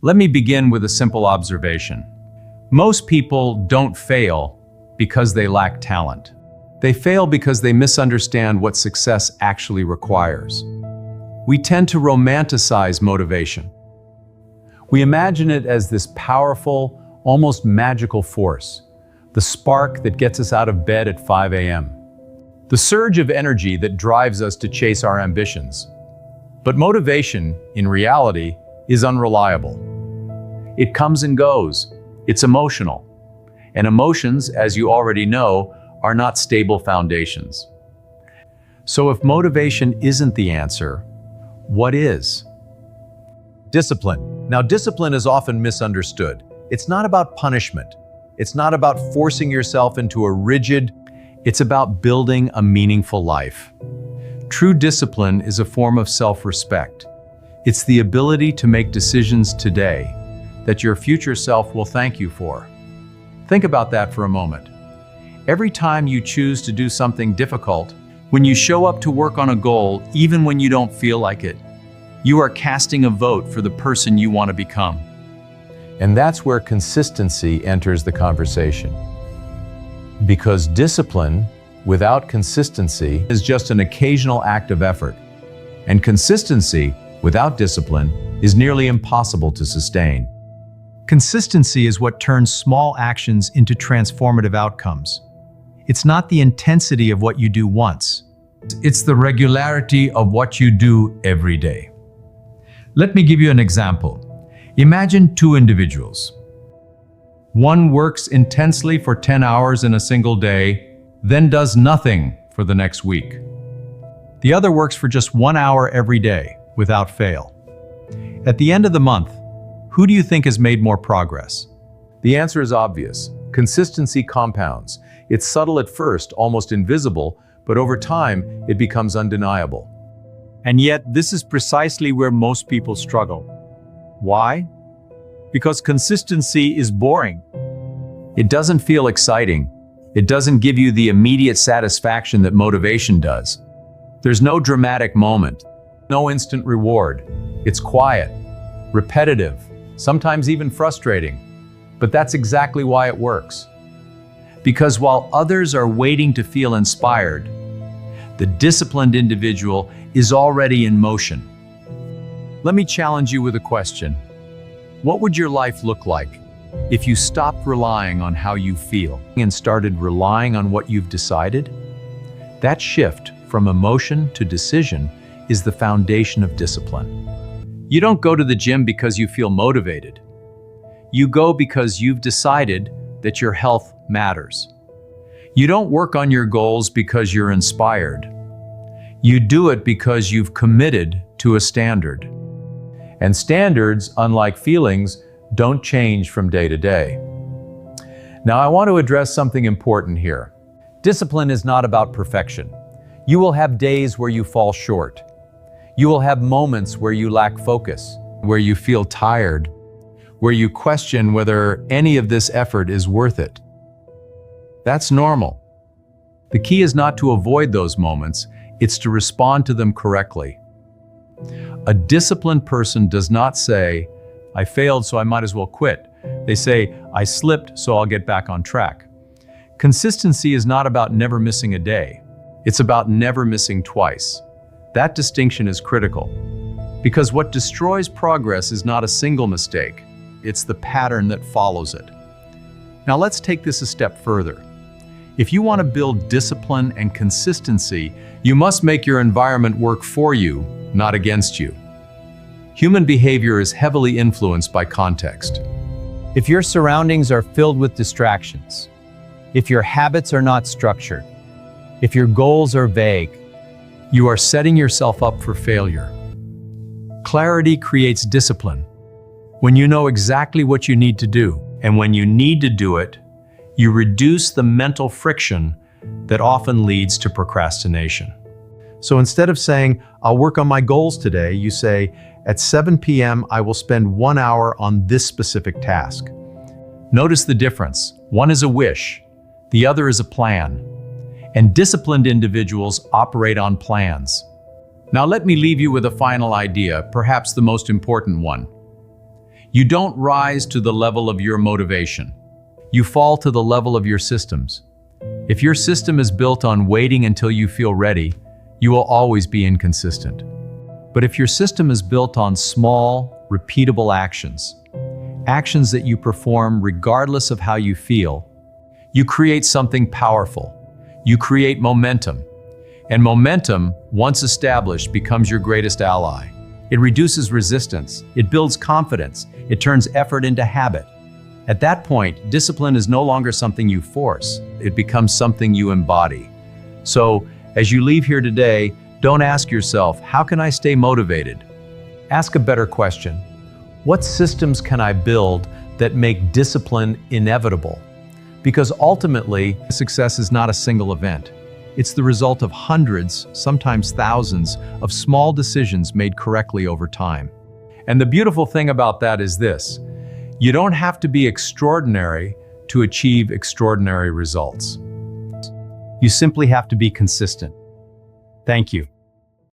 Let me begin with a simple observation. Most people don't fail because they lack talent. They fail because they misunderstand what success actually requires. We tend to romanticize motivation. We imagine it as this powerful, almost magical force, the spark that gets us out of bed at 5 a.m., the surge of energy that drives us to chase our ambitions. But motivation, in reality, is unreliable. It comes and goes. It's emotional. And emotions, as you already know, are not stable foundations. So if motivation isn't the answer, what is? Discipline. Now, discipline is often misunderstood. It's not about punishment. It's not about forcing yourself into a rigid. It's about building a meaningful life. True discipline is a form of self-respect. It's the ability to make decisions today that your future self will thank you for. Think about that for a moment. Every time you choose to do something difficult, when you show up to work on a goal, even when you don't feel like it, you are casting a vote for the person you want to become. And that's where consistency enters the conversation. Because discipline, without consistency, is just an occasional act of effort. And consistency, without discipline, is nearly impossible to sustain. Consistency is what turns small actions into transformative outcomes. It's not the intensity of what you do once. It's the regularity of what you do every day. Let me give you an example. Imagine two individuals. One works intensely for 10 hours in a single day, then does nothing for the next week. The other works for just 1 hour every day, without fail. At the end of the month, who do you think has made more progress? The answer is obvious. Consistency compounds. It's subtle at first, almost invisible, but over time, it becomes undeniable. And yet, this is precisely where most people struggle. Why? Because consistency is boring. It doesn't feel exciting. It doesn't give you the immediate satisfaction that motivation does. There's no dramatic moment, no instant reward. It's quiet, repetitive, sometimes even frustrating. But that's exactly why it works. Because while others are waiting to feel inspired, the disciplined individual is already in motion. Let me challenge you with a question. What would your life look like if you stopped relying on how you feel and started relying on what you've decided? That shift from emotion to decision is the foundation of discipline. You don't go to the gym because you feel motivated. You go because you've decided that your health matters. You don't work on your goals because you're inspired. You do it because you've committed to a standard. And standards, unlike feelings, don't change from day to day. Now, I want to address something important here. Discipline is not about perfection. You will have days where you fall short. You will have moments where you lack focus, where you feel tired, where you question whether any of this effort is worth it. That's normal. The key is not to avoid those moments, it's to respond to them correctly. A disciplined person does not say, "I failed, so I might as well quit." They say, "I slipped, so I'll get back on track." Consistency is not about never missing a day. It's about never missing twice. That distinction is critical. Because what destroys progress is not a single mistake. It's the pattern that follows it. Now let's take this a step further. If you want to build discipline and consistency, you must make your environment work for you, not against you. Human behavior is heavily influenced by context. If your surroundings are filled with distractions, if your habits are not structured, if your goals are vague, you are setting yourself up for failure. Clarity creates discipline. When you know exactly what you need to do, and when you need to do it, you reduce the mental friction that often leads to procrastination. So instead of saying, "I'll work on my goals today," you say, "At 7 p.m. I will spend 1 hour on this specific task." Notice the difference. One is a wish, the other is a plan. And disciplined individuals operate on plans. Now let me leave you with a final idea, perhaps the most important one. You don't rise to the level of your motivation. You fall to the level of your systems. If your system is built on waiting until you feel ready, you will always be inconsistent. But if your system is built on small, repeatable actions, actions that you perform regardless of how you feel, you create something powerful. You create momentum. And momentum, once established, becomes your greatest ally. It reduces resistance. It builds confidence. It turns effort into habit. At that point, discipline is no longer something you force. It becomes something you embody. So, as you leave here today, don't ask yourself, how can I stay motivated? Ask a better question. What systems can I build that make discipline inevitable? Because ultimately, success is not a single event. It's the result of hundreds, sometimes thousands, of small decisions made correctly over time. And the beautiful thing about that is this: you don't have to be extraordinary to achieve extraordinary results. You simply have to be consistent. Thank you.